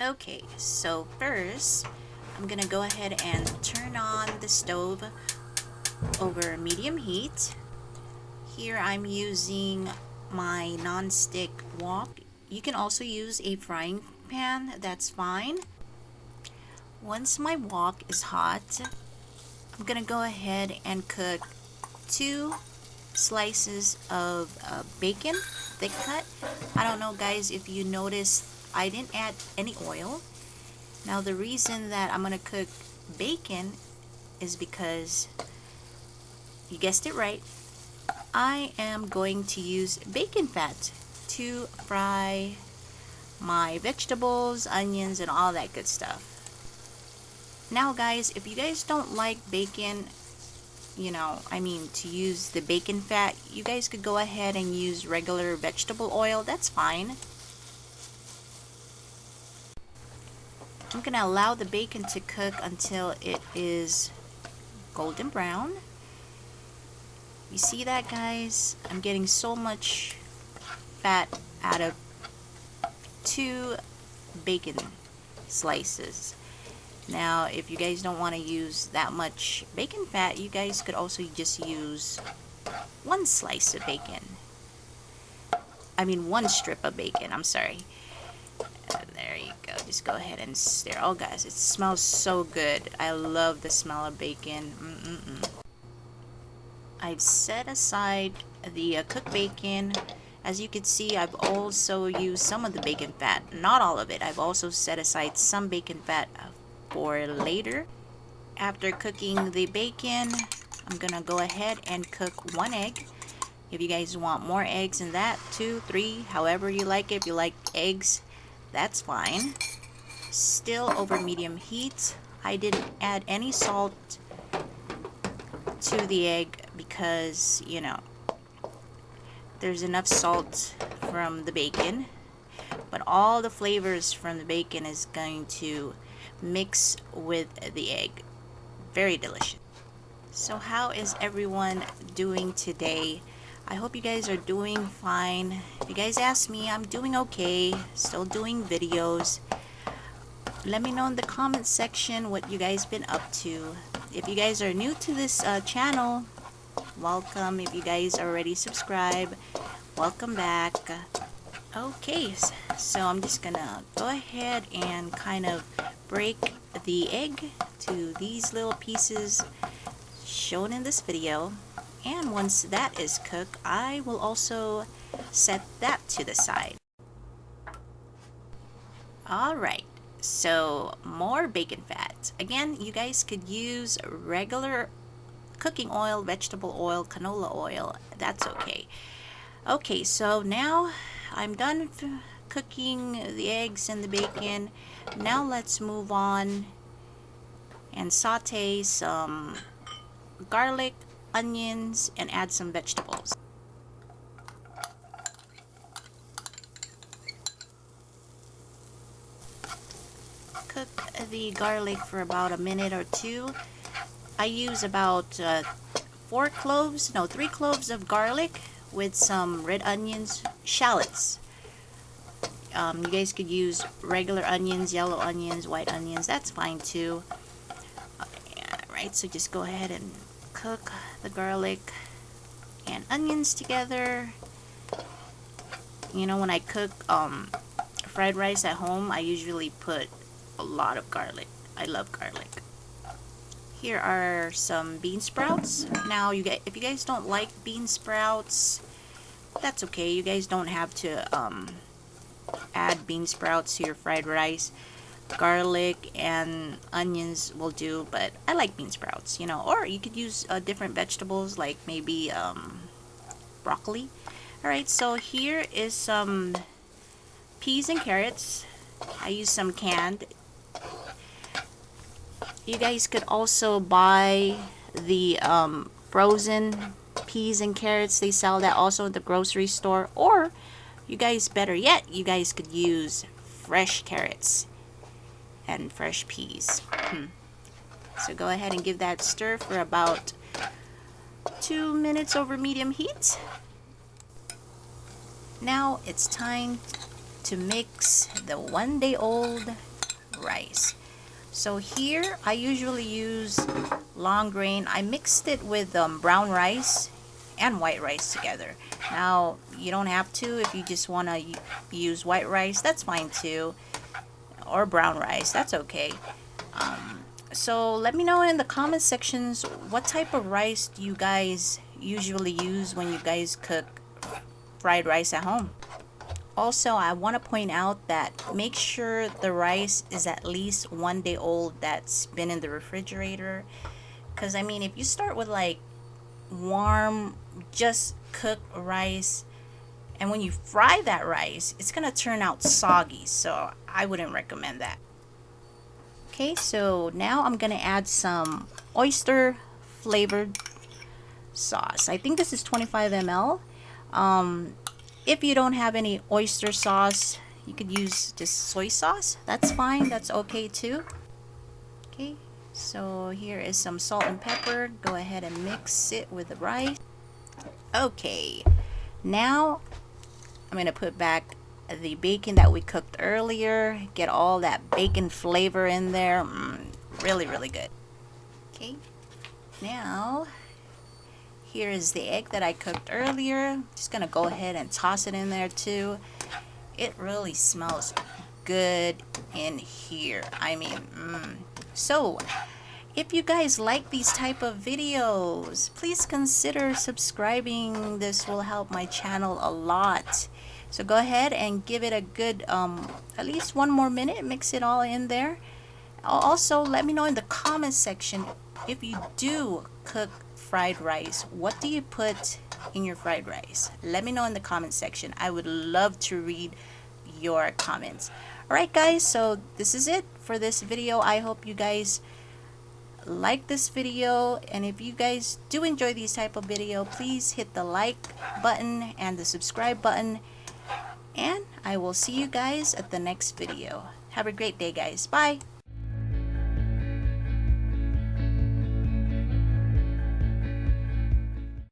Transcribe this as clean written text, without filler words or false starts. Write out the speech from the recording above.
Okay, so first I'm gonna go ahead and turn on the stove over medium heat. Here I'm using my non-stick wok. You can also use a frying pan, that's fine. Once my wok is hot, I'm gonna go ahead and cook 2 slices of bacon, thick cut. I don't know guys if you noticed, I didn't add any oil. Now the reason that I'm gonna cook bacon is because, you guessed it right, I am going to use bacon fat to fry my vegetables, onions, and all that good stuff. Now guys, if you guys don't like bacon, to use the bacon fat, you guys could go ahead and use regular vegetable oil, that's fine. I'm gonna allow the bacon to cook until it is golden brown. You see that guys? I'm getting so much fat out of 2 bacon slices. Now if you guys don't want to use that much bacon fat, you guys could also just use 1 slice of bacon. I mean 1 strip of bacon, I'm sorry. There you go, just go ahead and stir. Oh guys, it smells so good. I love the smell of bacon. I've set aside the cooked bacon. As you can see, I've also used some of the bacon fat, not all of it. I've also set aside some bacon fat for later. After cooking the bacon, I'm gonna go ahead and cook 1 egg. If you guys want more eggs than that, 2, 3, however you like it. If you like eggs, that's fine. Still over medium heat. I didn't add any salt to the egg because, there's enough salt from the bacon, but all the flavors from the bacon is going to mix with the egg. Very delicious. So how is everyone doing today? I hope you guys are doing fine. If you guys ask me, I'm doing okay. Still doing videos. Let me know in the comment section what you guys been up to. If you guys are new to this channel, welcome. If you guys already subscribed, welcome back. Okay, so I'm just gonna go ahead and kind of break the egg to these little pieces shown in this video. And once that is cooked, I will also set that to the side. Alright, so more bacon fat. Again, you guys could use regular cooking oil, vegetable oil, canola oil. That's okay. Okay, so now I'm done cooking the eggs and the bacon. Now let's move on and saute some garlic, onions, and add some vegetables. Cook the garlic for about a minute or 2. I use about 3 cloves of garlic with some red onions, shallots. You guys could use regular onions, yellow onions, white onions, that's fine too. Right, so just go ahead and cook the garlic and onions together. When I cook fried rice at home, I usually put a lot of garlic. I love garlic. Here are some bean sprouts. Now, if you guys don't like bean sprouts, that's okay. You guys don't have to add bean sprouts to your fried rice. Garlic and onions will do, but I like bean sprouts, or you could use different vegetables like maybe broccoli. Alright, so here is some peas and carrots. I use some canned. You guys could also buy the frozen peas and carrots. They sell that also at the grocery store, or you guys, better yet, you guys could use fresh carrots and fresh peas. So go ahead and give that stir for about 2 minutes over medium heat. Now it's time to mix the 1-day-old rice. So here I usually use long grain. I mixed it with brown rice and white rice together. Now you don't have to. If you just want to use white rice, that's fine too, or brown rice, that's okay. So let me know in the comment sections, what type of rice do you guys usually use when you guys cook fried rice at home? Also, I want to point out that make sure the rice is at least 1 day old that's been in the refrigerator. Because I mean, if you start with like warm, just cooked rice, and when you fry that rice, it's going to turn out soggy. So I wouldn't recommend that. Okay, so now I'm going to add some oyster flavored sauce. I think this is 25 ml. If you don't have any oyster sauce, you could use just soy sauce. That's fine. That's okay too. Okay, so here is some salt and pepper. Go ahead and mix it with the rice. Okay, now I'm going to put back the bacon that we cooked earlier. Get all that bacon flavor in there. Really, really good. Okay, now here is the egg that I cooked earlier. Just gonna go ahead and toss it in there too. It really smells good in here. I mean, so if you guys like these type of videos, please consider subscribing. This will help my channel a lot. So go ahead and give it a good at least 1 more minute. Mix it all in there. Also, let me know in the comment section, if you do cook fried rice, what do you put in your fried rice? Let me know in the comment section. I would love to read your comments. Alright guys, so this is it for this video. I hope you guys like this video, and if you guys do enjoy these type of video, please hit the like button and the subscribe button, and I will see you guys at the next video. Have a great day guys. Bye.